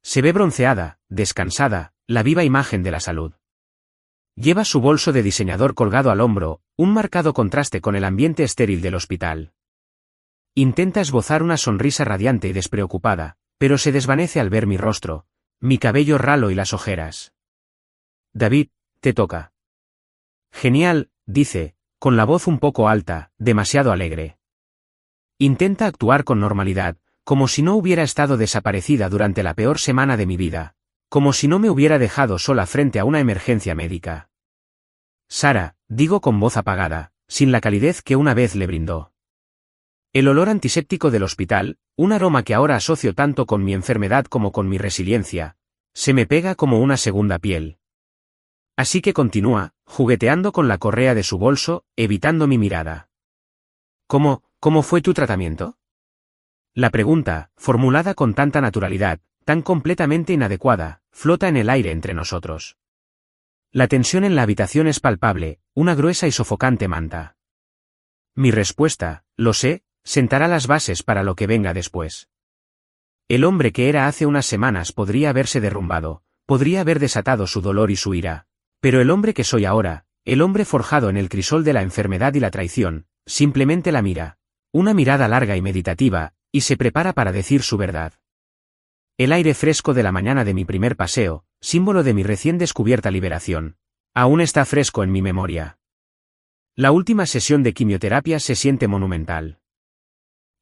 Se ve bronceada, descansada, la viva imagen de la salud. Lleva su bolso de diseñador colgado al hombro, un marcado contraste con el ambiente estéril del hospital. Intenta esbozar una sonrisa radiante y despreocupada, pero se desvanece al ver mi rostro, mi cabello ralo y las ojeras. David, te toca. Genial, dice, con la voz un poco alta, demasiado alegre. Intenta actuar con normalidad, como si no hubiera estado desaparecida durante la peor semana de mi vida, como si no me hubiera dejado sola frente a una emergencia médica. Sara, digo con voz apagada, sin la calidez que una vez le brindó. El olor antiséptico del hospital, un aroma que ahora asocio tanto con mi enfermedad como con mi resiliencia, se me pega como una segunda piel. Así que continúa, jugueteando con la correa de su bolso, evitando mi mirada. ¿Cómo fue tu tratamiento? La pregunta, formulada con tanta naturalidad, tan completamente inadecuada, flota en el aire entre nosotros. La tensión en la habitación es palpable, una gruesa y sofocante manta. Mi respuesta, lo sé, sentará las bases para lo que venga después. El hombre que era hace unas semanas podría haberse derrumbado, podría haber desatado su dolor y su ira, pero el hombre que soy ahora, el hombre forjado en el crisol de la enfermedad y la traición, simplemente la mira, una mirada larga y meditativa, y se prepara para decir su verdad. El aire fresco de la mañana de mi primer paseo, símbolo de mi recién descubierta liberación, aún está fresco en mi memoria. La última sesión de quimioterapia se siente monumental.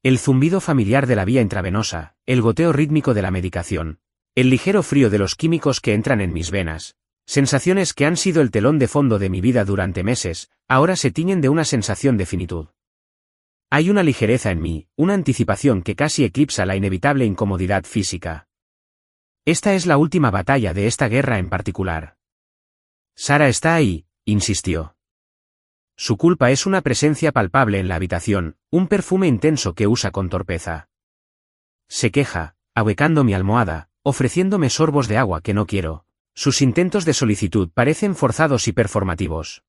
El zumbido familiar de la vía intravenosa, el goteo rítmico de la medicación, el ligero frío de los químicos que entran en mis venas, sensaciones que han sido el telón de fondo de mi vida durante meses, ahora se tiñen de una sensación de finitud. Hay una ligereza en mí, una anticipación que casi eclipsa la inevitable incomodidad física. Esta es la última batalla de esta guerra en particular. Sara está ahí, insistió. Su culpa es una presencia palpable en la habitación, un perfume intenso que usa con torpeza. Se queja, ahuecando mi almohada, ofreciéndome sorbos de agua que no quiero. Sus intentos de solicitud parecen forzados y performativos.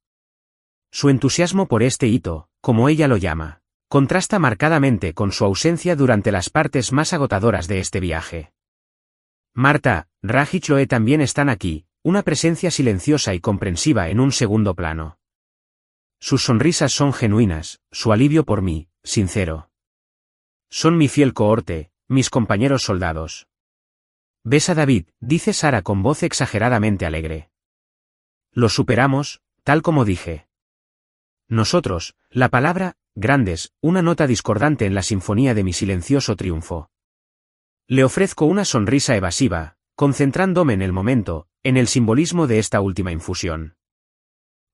Su entusiasmo por este hito, como ella lo llama, contrasta marcadamente con su ausencia durante las partes más agotadoras de este viaje. Marta, Raj y Chloe también están aquí, una presencia silenciosa y comprensiva en un segundo plano. Sus sonrisas son genuinas, su alivio por mí, sincero. Son mi fiel cohorte, mis compañeros soldados. «¿Ves a David?», dice Sara con voz exageradamente alegre. «Lo superamos, tal como dije». Nosotros, la palabra, grandes, una nota discordante en la sinfonía de mi silencioso triunfo. Le ofrezco una sonrisa evasiva, concentrándome en el momento, en el simbolismo de esta última infusión.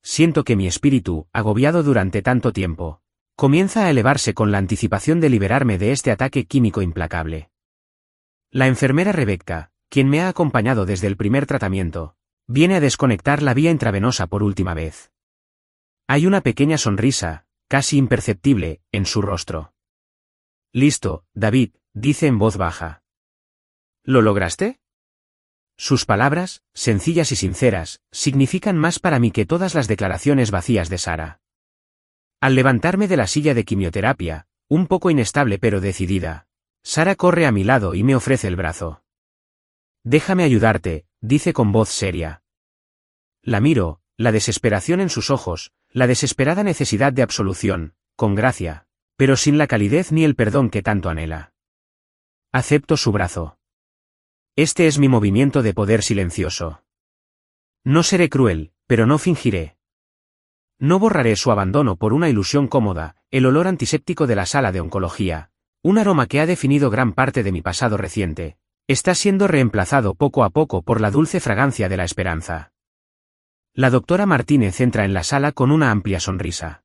Siento que mi espíritu, agobiado durante tanto tiempo, comienza a elevarse con la anticipación de liberarme de este ataque químico implacable. La enfermera Rebecca, quien me ha acompañado desde el primer tratamiento, viene a desconectar la vía intravenosa por última vez. Hay una pequeña sonrisa, casi imperceptible, en su rostro. Listo, David, dice en voz baja. ¿Lo lograste? Sus palabras, sencillas y sinceras, significan más para mí que todas las declaraciones vacías de Sara. Al levantarme de la silla de quimioterapia, un poco inestable pero decidida, Sara corre a mi lado y me ofrece el brazo. Déjame ayudarte, dice con voz seria. La miro, la desesperación en sus ojos, la desesperada necesidad de absolución, con gracia, pero sin la calidez ni el perdón que tanto anhela. Acepto su brazo. Este es mi movimiento de poder silencioso. No seré cruel, pero no fingiré. No borraré su abandono por una ilusión cómoda, el olor antiséptico de la sala de oncología, un aroma que ha definido gran parte de mi pasado reciente, está siendo reemplazado poco a poco por la dulce fragancia de la esperanza. La doctora Martínez entra en la sala con una amplia sonrisa.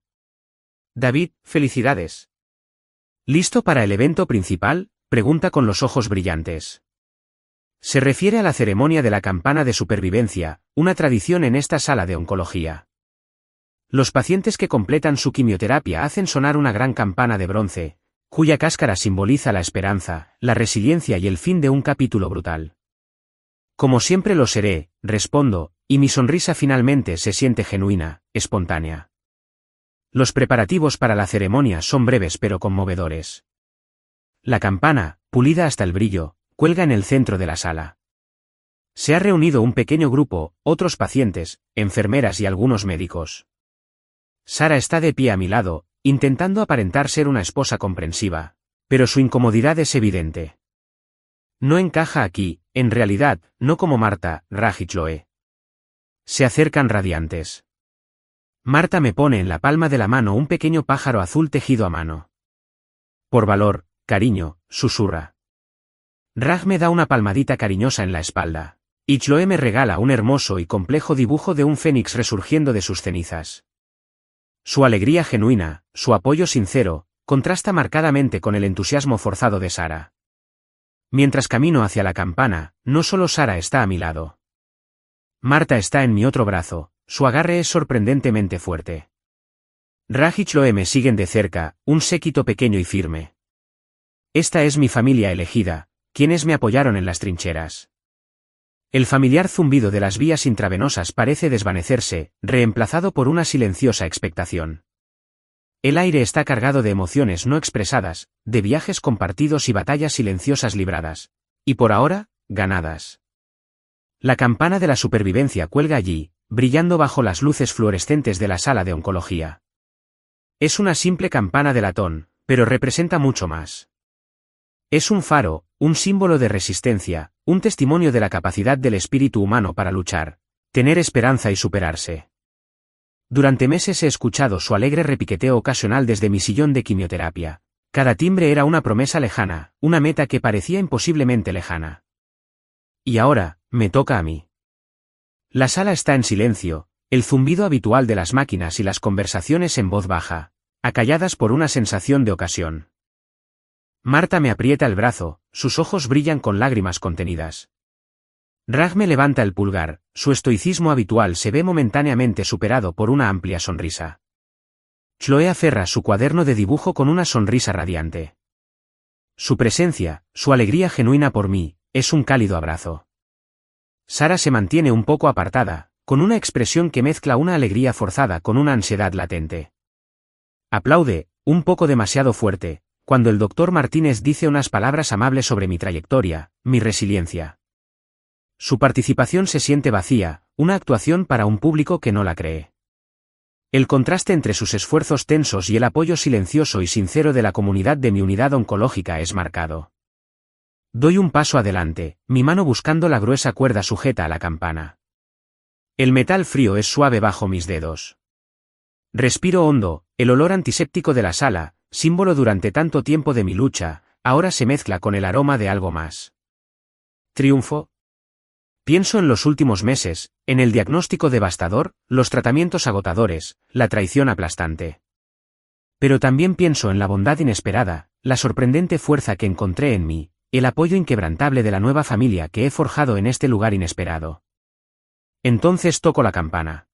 David, felicidades. ¿Listo para el evento principal?, pregunta con los ojos brillantes. Se refiere a la ceremonia de la campana de supervivencia, una tradición en esta sala de oncología. Los pacientes que completan su quimioterapia hacen sonar una gran campana de bronce, cuya cáscara simboliza la esperanza, la resiliencia y el fin de un capítulo brutal. Como siempre lo seré, respondo, y mi sonrisa finalmente se siente genuina, espontánea. Los preparativos para la ceremonia son breves pero conmovedores. La campana, pulida hasta el brillo, cuelga en el centro de la sala. Se ha reunido un pequeño grupo, otros pacientes, enfermeras y algunos médicos. Sara está de pie a mi lado, intentando aparentar ser una esposa comprensiva, pero su incomodidad es evidente. No encaja aquí, en realidad, no como Marta, Raj y Chloe. Se acercan radiantes. Marta me pone en la palma de la mano un pequeño pájaro azul tejido a mano. Por valor, cariño, susurra. Raj me da una palmadita cariñosa en la espalda, y Chloe me regala un hermoso y complejo dibujo de un fénix resurgiendo de sus cenizas. Su alegría genuina, su apoyo sincero, contrasta marcadamente con el entusiasmo forzado de Sara. Mientras camino hacia la campana, no solo Sara está a mi lado. Marta está en mi otro brazo, su agarre es sorprendentemente fuerte. Raj y Chloe me siguen de cerca, un séquito pequeño y firme. Esta es mi familia elegida, quienes me apoyaron en las trincheras. El familiar zumbido de las vías intravenosas parece desvanecerse, reemplazado por una silenciosa expectación. El aire está cargado de emociones no expresadas, de viajes compartidos y batallas silenciosas libradas. Y por ahora, ganadas. La campana de la supervivencia cuelga allí, brillando bajo las luces fluorescentes de la sala de oncología. Es una simple campana de latón, pero representa mucho más. Es un faro, un símbolo de resistencia, un testimonio de la capacidad del espíritu humano para luchar, tener esperanza y superarse. Durante meses he escuchado su alegre repiqueteo ocasional desde mi sillón de quimioterapia. Cada timbre era una promesa lejana, una meta que parecía imposiblemente lejana. Y ahora, me toca a mí. La sala está en silencio, el zumbido habitual de las máquinas y las conversaciones en voz baja, acalladas por una sensación de ocasión. Marta me aprieta el brazo, sus ojos brillan con lágrimas contenidas. Raj me levanta el pulgar, su estoicismo habitual se ve momentáneamente superado por una amplia sonrisa. Chloe aferra su cuaderno de dibujo con una sonrisa radiante. Su presencia, su alegría genuina por mí, es un cálido abrazo. Sara se mantiene un poco apartada, con una expresión que mezcla una alegría forzada con una ansiedad latente. Aplaude, un poco demasiado fuerte, cuando el doctor Martínez dice unas palabras amables sobre mi trayectoria, mi resiliencia. Su participación se siente vacía, una actuación para un público que no la cree. El contraste entre sus esfuerzos tensos y el apoyo silencioso y sincero de la comunidad de mi unidad oncológica es marcado. Doy un paso adelante, mi mano buscando la gruesa cuerda sujeta a la campana. El metal frío es suave bajo mis dedos. Respiro hondo, el olor antiséptico de la sala, símbolo durante tanto tiempo de mi lucha, ahora se mezcla con el aroma de algo más. ¿Triunfo? Pienso en los últimos meses, en el diagnóstico devastador, los tratamientos agotadores, la traición aplastante. Pero también pienso en la bondad inesperada, la sorprendente fuerza que encontré en mí, el apoyo inquebrantable de la nueva familia que he forjado en este lugar inesperado. Entonces toco la campana.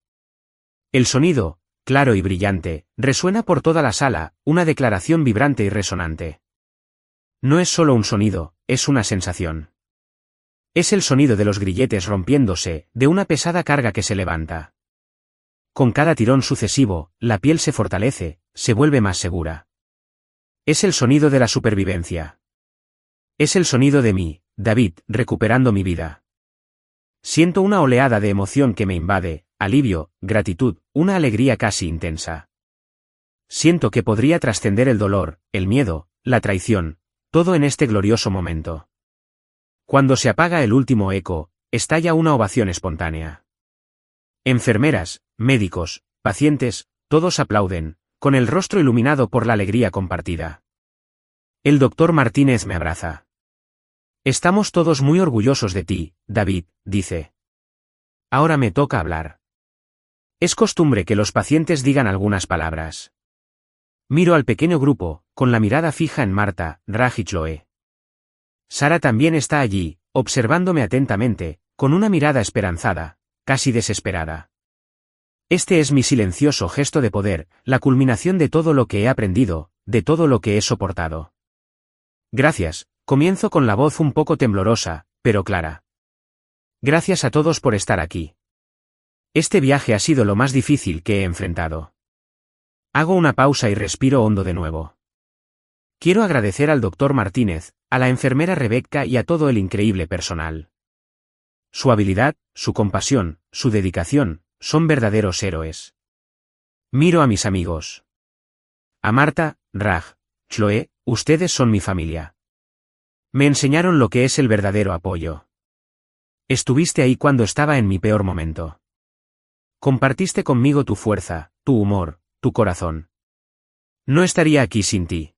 El sonido, claro y brillante, resuena por toda la sala, una declaración vibrante y resonante. No es solo un sonido, es una sensación. Es el sonido de los grilletes rompiéndose, de una pesada carga que se levanta. Con cada tirón sucesivo, la piel se fortalece, se vuelve más segura. Es el sonido de la supervivencia. Es el sonido de mí, David, recuperando mi vida. Siento una oleada de emoción que me invade, alivio, gratitud, una alegría casi intensa. Siento que podría trascender el dolor, el miedo, la traición, todo en este glorioso momento. Cuando se apaga el último eco, estalla una ovación espontánea. Enfermeras, médicos, pacientes, todos aplauden, con el rostro iluminado por la alegría compartida. El doctor Martínez me abraza. Estamos todos muy orgullosos de ti, David, dice. Ahora me toca hablar. Es costumbre que los pacientes digan algunas palabras. Miro al pequeño grupo, con la mirada fija en Marta, Raj y Chloe. Sara también está allí, observándome atentamente, con una mirada esperanzada, casi desesperada. Este es mi silencioso gesto de poder, la culminación de todo lo que he aprendido, de todo lo que he soportado. Gracias, comienzo con la voz un poco temblorosa, pero clara. Gracias a todos por estar aquí. Este viaje ha sido lo más difícil que he enfrentado. Hago una pausa y respiro hondo de nuevo. Quiero agradecer al doctor Martínez, a la enfermera Rebecca y a todo el increíble personal. Su habilidad, su compasión, su dedicación, son verdaderos héroes. Miro a mis amigos. A Marta, Raj, Chloe, ustedes son mi familia. Me enseñaron lo que es el verdadero apoyo. Estuviste ahí cuando estaba en mi peor momento. Compartiste conmigo tu fuerza, tu humor, tu corazón. No estaría aquí sin ti.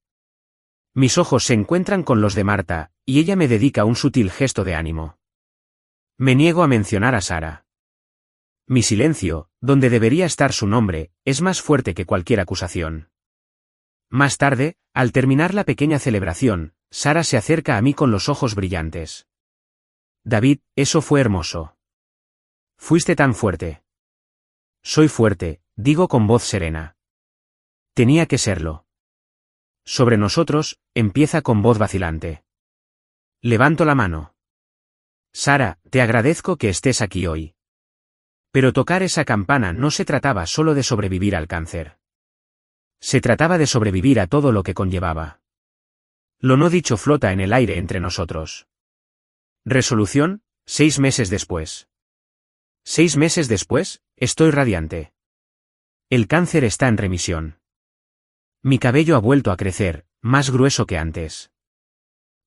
Mis ojos se encuentran con los de Marta, y ella me dedica un sutil gesto de ánimo. Me niego a mencionar a Sara. Mi silencio, donde debería estar su nombre, es más fuerte que cualquier acusación. Más tarde, al terminar la pequeña celebración, Sara se acerca a mí con los ojos brillantes. David, eso fue hermoso. Fuiste tan fuerte. Soy fuerte, digo con voz serena. Tenía que serlo. Sobre nosotros, empieza con voz vacilante. Levanto la mano. Sara, te agradezco que estés aquí hoy. Pero tocar esa campana no se trataba solo de sobrevivir al cáncer. Se trataba de sobrevivir a todo lo que conllevaba. Lo no dicho flota en el aire entre nosotros. Resolución, 6 meses después. 6 meses después, estoy radiante. El cáncer está en remisión. Mi cabello ha vuelto a crecer, más grueso que antes.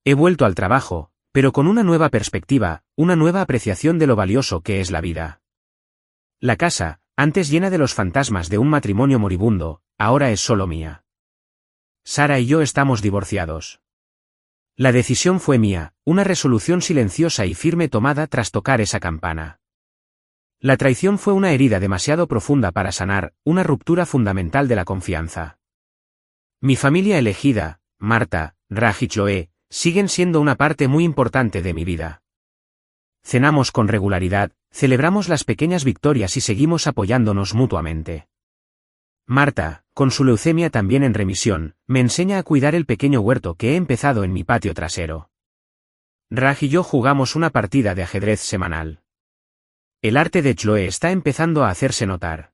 He vuelto al trabajo, pero con una nueva perspectiva, una nueva apreciación de lo valioso que es la vida. La casa, antes llena de los fantasmas de un matrimonio moribundo, ahora es solo mía. Sara y yo estamos divorciados. La decisión fue mía, una resolución silenciosa y firme tomada tras tocar esa campana. La traición fue una herida demasiado profunda para sanar, una ruptura fundamental de la confianza. Mi familia elegida, Marta, Raj y Chloe, siguen siendo una parte muy importante de mi vida. Cenamos con regularidad, celebramos las pequeñas victorias y seguimos apoyándonos mutuamente. Marta, con su leucemia también en remisión, me enseña a cuidar el pequeño huerto que he empezado en mi patio trasero. Raj y yo jugamos una partida de ajedrez semanal. El arte de Chloe está empezando a hacerse notar.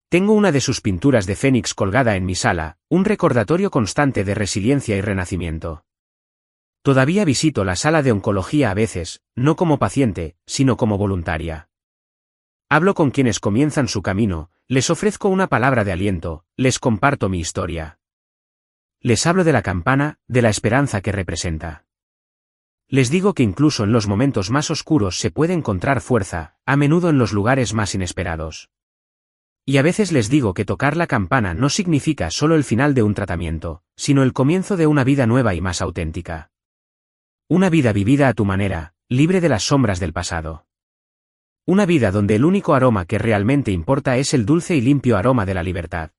Tengo una de sus pinturas de Fénix colgada en mi sala, un recordatorio constante de resiliencia y renacimiento. Todavía visito la sala de oncología a veces, no como paciente, sino como voluntaria. Hablo con quienes comienzan su camino, les ofrezco una palabra de aliento, les comparto mi historia. Les hablo de la campana, de la esperanza que representa. Les digo que incluso en los momentos más oscuros se puede encontrar fuerza, a menudo en los lugares más inesperados. Y a veces les digo que tocar la campana no significa solo el final de un tratamiento, sino el comienzo de una vida nueva y más auténtica. Una vida vivida a tu manera, libre de las sombras del pasado. Una vida donde el único aroma que realmente importa es el dulce y limpio aroma de la libertad.